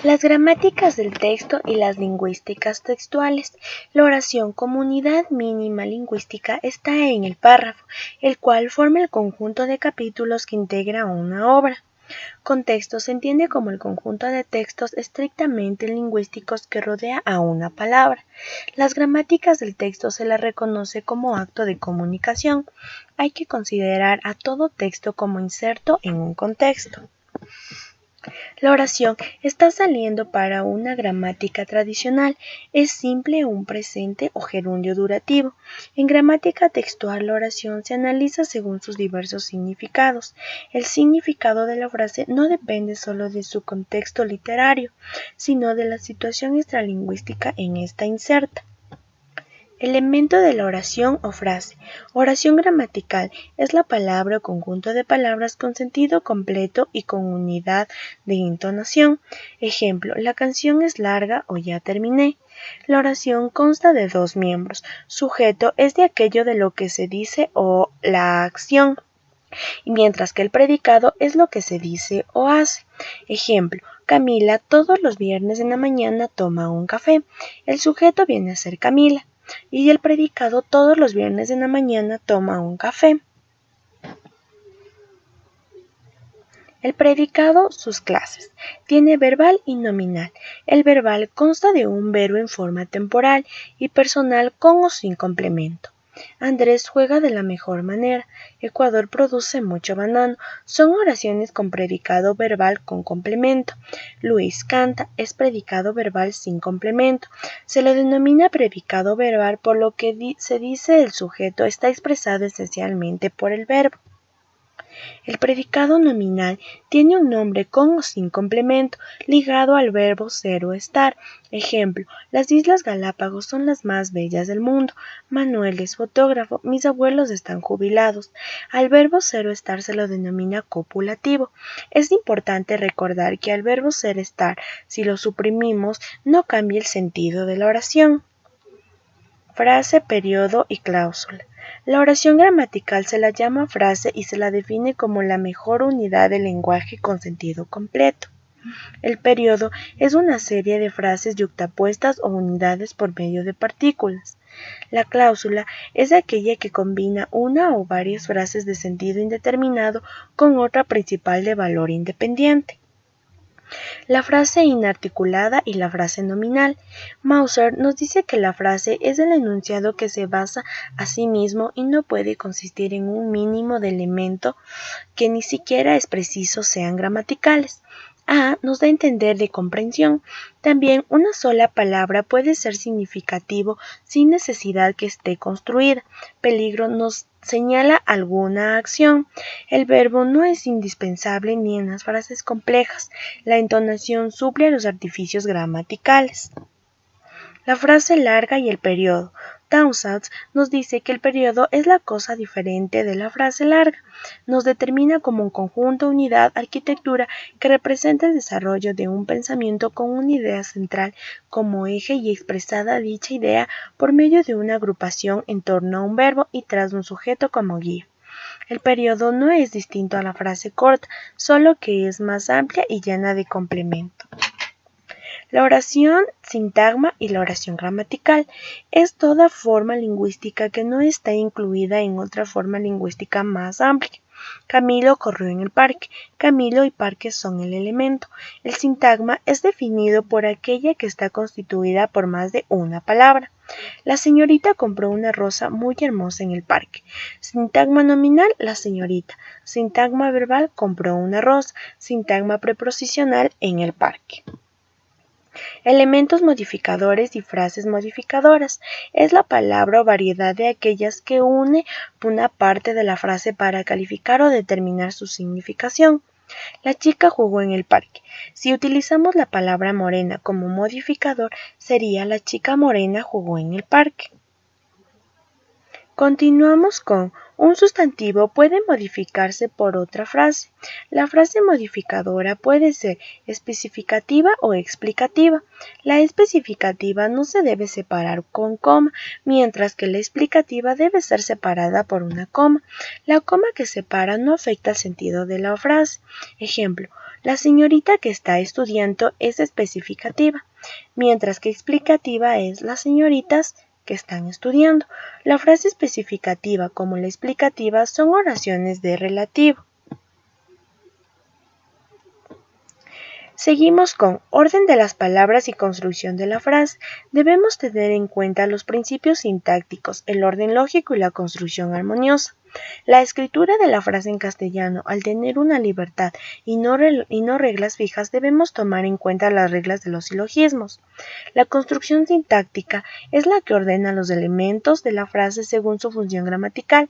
Las gramáticas del texto y las lingüísticas textuales. La oración como unidad mínima lingüística está en el párrafo, el cual forma el conjunto de capítulos que integra una obra. Contexto se entiende como el conjunto de textos estrictamente lingüísticos que rodea a una palabra. Las gramáticas del texto se las reconoce como acto de comunicación. Hay que considerar a todo texto como inserto en un contexto. La oración está saliendo para una gramática tradicional, es simple un presente o gerundio durativo. En gramática textual la oración se analiza según sus diversos significados. El significado de la frase no depende solo de su contexto literario, sino de la situación extralingüística en esta inserta. Elemento de la oración o frase. Oración gramatical es la palabra o conjunto de palabras con sentido completo y con unidad de entonación. Ejemplo, la canción es larga o ya terminé. La oración consta de dos miembros. Sujeto es de aquello de lo que se dice o la acción, mientras que el predicado es lo que se dice o hace. Ejemplo, Camila todos los viernes en la mañana toma un café. El sujeto viene a ser Camila. Y el predicado todos los viernes en la mañana toma un café. El predicado, sus clases. Tiene verbal y nominal. El verbal consta de un verbo en forma temporal y personal con o sin complemento. Andrés juega de la mejor manera. Ecuador produce mucho banano. Son oraciones con predicado verbal con complemento. Luis canta es predicado verbal sin complemento. Se lo denomina predicado verbal por lo que se dice el sujeto está expresado esencialmente por el verbo. El predicado nominal tiene un nombre con o sin complemento, ligado al verbo ser o estar. Ejemplo, las Islas Galápagos son las más bellas del mundo. Manuel es fotógrafo. Mis abuelos están jubilados. Al verbo ser o estar se lo denomina copulativo. Es importante recordar que al verbo ser estar, si lo suprimimos, no cambia el sentido de la oración. Frase, periodo y cláusula. La oración gramatical se la llama frase y se la define como la mejor unidad del lenguaje con sentido completo. El periodo es una serie de frases yuxtapuestas o unidades por medio de partículas. La cláusula es aquella que combina una o varias frases de sentido indeterminado con otra principal de valor independiente. La frase inarticulada y la frase nominal. Mauser nos dice que la frase es el enunciado que se basa a sí mismo y no puede consistir en un mínimo de elementos que ni siquiera es preciso sean gramaticales. A nos da a entender de comprensión. También una sola palabra puede ser significativo sin necesidad que esté construida. Peligro nos señala alguna acción. El verbo no es indispensable ni en las frases complejas. La entonación suple a los artificios gramaticales. La frase larga y el periodo. Townsend nos dice que el periodo es la cosa diferente de la frase larga. Nos determina como un conjunto, unidad, arquitectura que representa el desarrollo de un pensamiento con una idea central como eje y expresada dicha idea por medio de una agrupación en torno a un verbo y tras un sujeto como guía. El periodo no es distinto a la frase corta, solo que es más amplia y llena de complemento. La oración sintagma y la oración gramatical es toda forma lingüística que no está incluida en otra forma lingüística más amplia. Camilo corrió en el parque. Camilo y parque son el elemento. El sintagma es definido por aquella que está constituida por más de una palabra. La señorita compró una rosa muy hermosa en el parque. Sintagma nominal, la señorita. Sintagma verbal, compró una rosa. Sintagma preposicional, en el parque. Elementos modificadores y frases modificadoras. Es la palabra o variedad de aquellas que une una parte de la frase para calificar o determinar su significación. La chica jugó en el parque. Si utilizamos la palabra morena como modificador, sería la chica morena jugó en el parque. Continuamos con un sustantivo puede modificarse por otra frase. La frase modificadora puede ser especificativa o explicativa. La especificativa no se debe separar con coma, mientras que la explicativa debe ser separada por una coma. La coma que separa no afecta el sentido de la frase. Ejemplo, La señorita que está estudiando es especificativa, mientras que explicativa es las señoritas que están estudiando. La frase especificativa como la explicativa son oraciones de relativo. Seguimos con orden de las palabras y construcción de la frase. Debemos tener en cuenta los principios sintácticos, el orden lógico y la construcción armoniosa. La escritura de la frase en castellano, al tener una libertad y no reglas fijas, debemos tomar en cuenta las reglas de los silogismos. La construcción sintáctica es la que ordena los elementos de la frase según su función gramatical.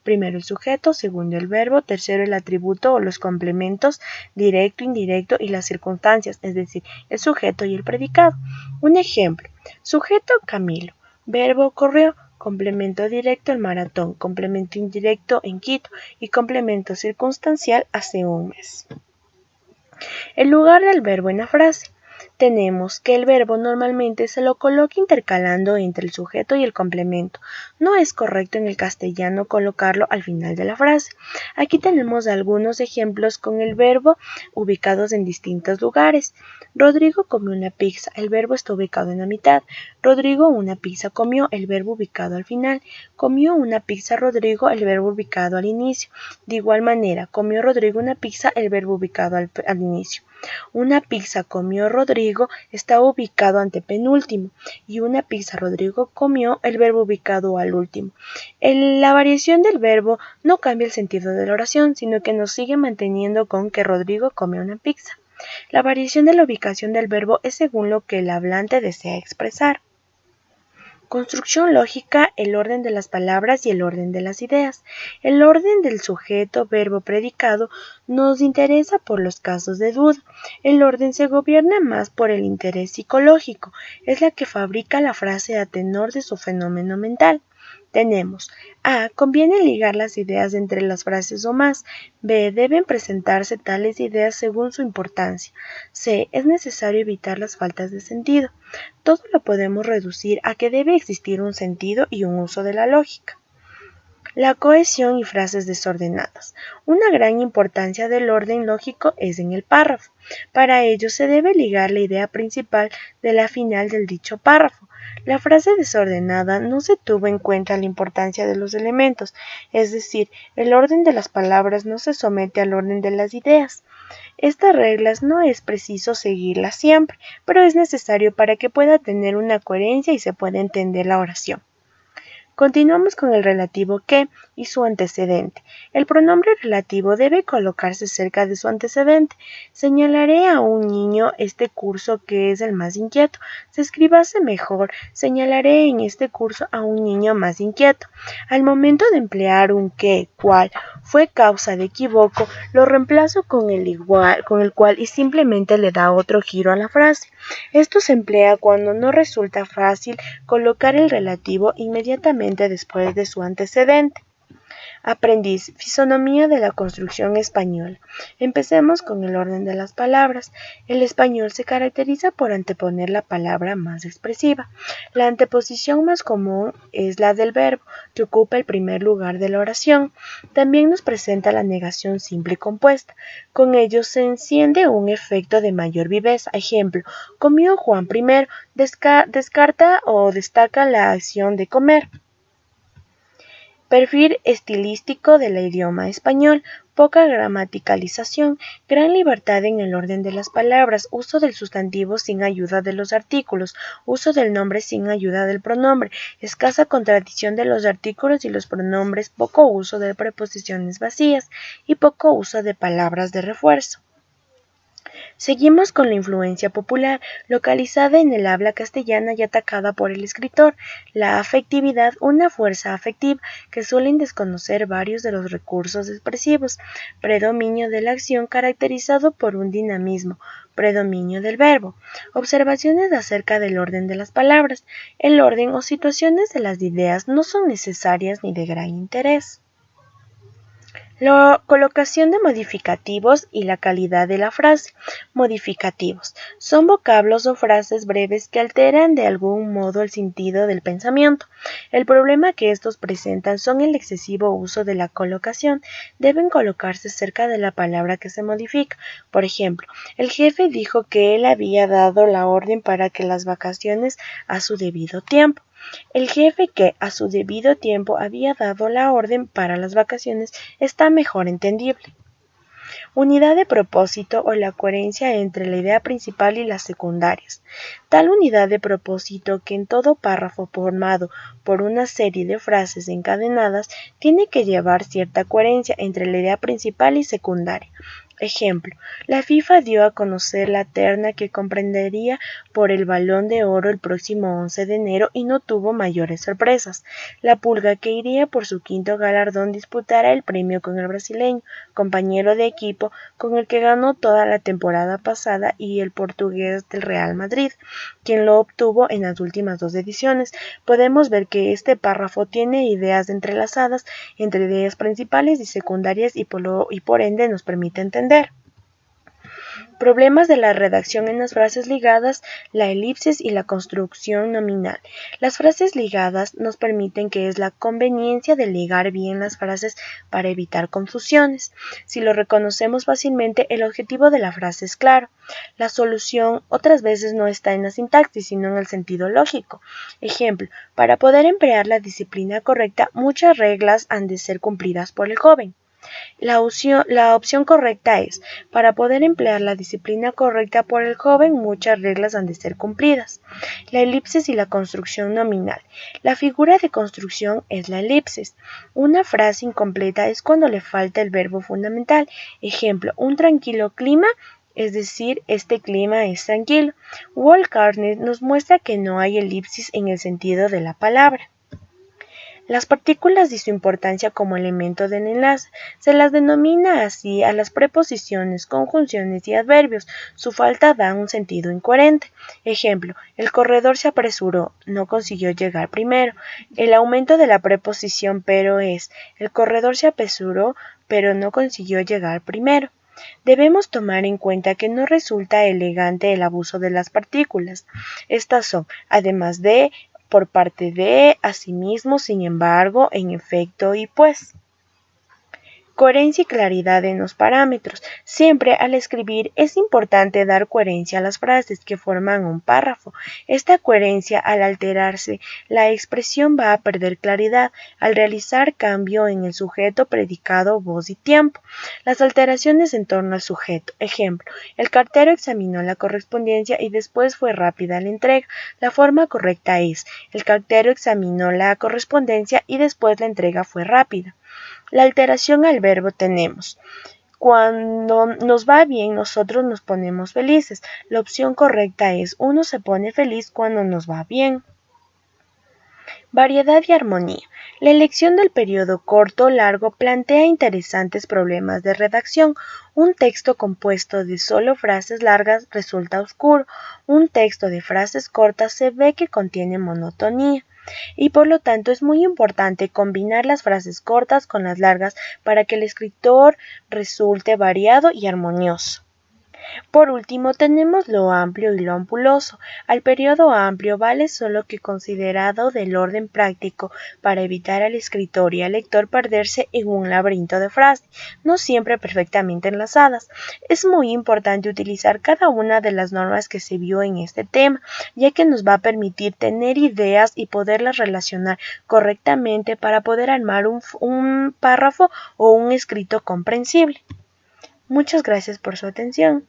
Primero el sujeto, segundo el verbo, tercero el atributo o los complementos, directo, indirecto y las circunstancias, es decir, el sujeto y el predicado. Un ejemplo: sujeto Camilo, verbo corrió, complemento directo el maratón, complemento indirecto en Quito y complemento circunstancial hace un mes. El lugar del verbo en la frase. Tenemos que el verbo normalmente se lo coloca intercalando entre el sujeto y el complemento. No es correcto en el castellano colocarlo al final de la frase. Aquí tenemos algunos ejemplos con el verbo ubicados en distintos lugares. Rodrigo comió una pizza, el verbo está ubicado en la mitad. Rodrigo una pizza comió, el verbo ubicado al final. Comió una pizza Rodrigo, el verbo ubicado al inicio. De igual manera, comió Rodrigo una pizza, el verbo ubicado al inicio. Una pizza comió Rodrigo está ubicado antepenúltimo y una pizza Rodrigo comió el verbo ubicado al último. La variación del verbo no cambia el sentido de la oración, sino que nos sigue manteniendo con que Rodrigo comió una pizza. La variación de la ubicación del verbo es según lo que el hablante desea expresar. Construcción lógica, el orden de las palabras y el orden de las ideas. El orden del sujeto, verbo, predicado nos interesa por los casos de duda. El orden se gobierna más por el interés psicológico, es la que fabrica la frase a tenor de su fenómeno mental. Tenemos: A. Conviene ligar las ideas entre las frases o más. B. Deben presentarse tales ideas según su importancia. C. Es necesario evitar las faltas de sentido. Todo lo podemos reducir a que debe existir un sentido y un uso de la lógica. La cohesión y frases desordenadas. Una gran importancia del orden lógico es en el párrafo. Para ello se debe ligar la idea principal de la final del dicho párrafo. La frase desordenada no se tuvo en cuenta la importancia de los elementos, es decir, el orden de las palabras no se somete al orden de las ideas. Estas reglas no es preciso seguirlas siempre, pero es necesario para que pueda tener una coherencia y se pueda entender la oración. Continuamos con el relativo que y su antecedente. El pronombre relativo debe colocarse cerca de su antecedente. Señalaré a un niño este curso que es el más inquieto. Se escribase mejor, señalaré en este curso a un niño más inquieto. Al momento de emplear un que, cual, fue causa de equivoco, lo reemplazo con el cual y simplemente le da otro giro a la frase. Esto se emplea cuando no resulta fácil colocar el relativo inmediatamente después de su antecedente. Aprendiz, fisonomía de la construcción española. Empecemos con el orden de las palabras. El español se caracteriza por anteponer la palabra más expresiva. La anteposición más común es la del verbo, que ocupa el primer lugar de la oración. También nos presenta la negación simple y compuesta. Con ello se enciende un efecto de mayor viveza. Ejemplo: comió Juan primero, descarta o destaca la acción de comer. Perfil estilístico del idioma español: poca gramaticalización, gran libertad en el orden de las palabras, uso del sustantivo sin ayuda de los artículos, uso del nombre sin ayuda del pronombre, escasa contradicción de los artículos y los pronombres, poco uso de preposiciones vacías y poco uso de palabras de refuerzo. Seguimos con la influencia popular, localizada en el habla castellana y atacada por el escritor. La afectividad, una fuerza afectiva que suelen desconocer varios de los recursos expresivos. Predominio de la acción caracterizado por un dinamismo. Predominio del verbo. Observaciones acerca del orden de las palabras. El orden o situaciones de las ideas no son necesarias ni de gran interés. La colocación de modificativos y la calidad de la frase. Modificativos. Son vocablos o frases breves que alteran de algún modo el sentido del pensamiento. El problema que estos presentan son el excesivo uso de la colocación. Deben colocarse cerca de la palabra que se modifica. Por ejemplo, el jefe dijo que él había dado la orden para que las vacaciones a su debido tiempo. El jefe que a su debido tiempo había dado la orden para las vacaciones está mejor entendible. Unidad de propósito o la coherencia entre la idea principal y las secundarias. Tal unidad de propósito que en todo párrafo formado por una serie de frases encadenadas tiene que llevar cierta coherencia entre la idea principal y secundaria. Ejemplo, la FIFA dio a conocer la terna que comprendería por el Balón de Oro el próximo 11 de enero y no tuvo mayores sorpresas. La Pulga, que iría por su quinto galardón, disputará el premio con el brasileño, compañero de equipo con el que ganó toda la temporada pasada, y el portugués del Real Madrid, quien lo obtuvo en las últimas 2 ediciones. Podemos ver que este párrafo tiene ideas entrelazadas entre ideas principales y secundarias y por ende nos permite entender. Problemas de la redacción en las frases ligadas, la elipsis y la construcción nominal. Las frases ligadas nos permiten que es la conveniencia de ligar bien las frases para evitar confusiones. Si lo reconocemos fácilmente, el objetivo de la frase es claro. La solución otras veces no está en la sintaxis, sino en el sentido lógico. Ejemplo, para poder emplear la disciplina correcta, muchas reglas han de ser cumplidas por el joven. La opción correcta es, para poder emplear la disciplina correcta por el joven, muchas reglas han de ser cumplidas. La elipsis y la construcción nominal. La figura de construcción es la elipsis. Una frase incompleta es cuando le falta el verbo fundamental. Ejemplo, un tranquilo clima, es decir, este clima es tranquilo. Walt Carney nos muestra que no hay elipsis en el sentido de la palabra. Las partículas y su importancia como elemento del enlace. Se las denomina así a las preposiciones, conjunciones y adverbios. Su falta da un sentido incoherente. Ejemplo, el corredor se apresuró, no consiguió llegar primero. El aumento de la preposición pero es, el corredor se apresuró, pero no consiguió llegar primero. Debemos tomar en cuenta que no resulta elegante el abuso de las partículas. Estas son, además de, por parte de, asimismo, sin embargo, en efecto y pues. Coherencia y claridad en los parámetros. Siempre al escribir es importante dar coherencia a las frases que forman un párrafo. Esta coherencia, al alterarse, la expresión va a perder claridad al realizar cambio en el sujeto, predicado, voz y tiempo. Las alteraciones en torno al sujeto. Ejemplo, el cartero examinó la correspondencia y después fue rápida la entrega. La forma correcta es, el cartero examinó la correspondencia y después la entrega fue rápida. La alteración al verbo tenemos. Cuando nos va bien, nosotros nos ponemos felices. La opción correcta es, uno se pone feliz cuando nos va bien. Variedad y armonía. La elección del periodo corto o largo plantea interesantes problemas de redacción. Un texto compuesto de solo frases largas resulta oscuro. Un texto de frases cortas se ve que contiene monotonía. Y por lo tanto es muy importante combinar las frases cortas con las largas para que el escritor resulte variado y armonioso. Por último, tenemos lo amplio y lo ampuloso. Al periodo amplio vale solo que considerado del orden práctico para evitar al escritor y al lector perderse en un laberinto de frases, no siempre perfectamente enlazadas. Es muy importante utilizar cada una de las normas que se vio en este tema, ya que nos va a permitir tener ideas y poderlas relacionar correctamente para poder armar un párrafo o un escrito comprensible. Muchas gracias por su atención.